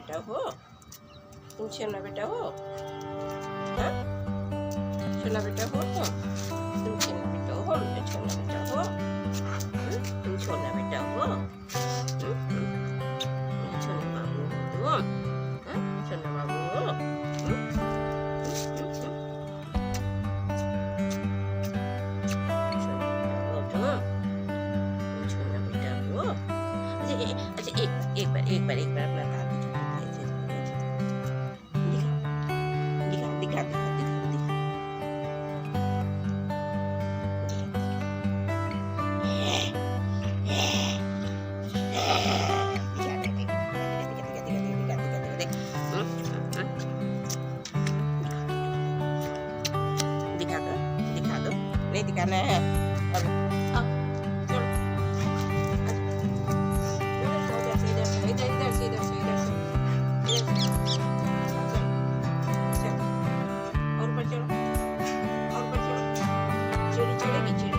बेटा हो? तुम सोना बेटा हो? हाँ? सोना बेटा हो तुम सोना बेटा हो? मैं सोना बेटा हो? तुम सोना बेटा हो? मैं सोना बाबू हो तुम? हाँ? सोना बाबू हो? सोना बेटा हो तुम सोना बेटा हो? अच्छा एक बार अपना दादी का दिखा दिखा दिखा दो नहीं दिखाना है और चलो इधर से इधर से और ऊपर चलो सीढ़ी चढ़ेगी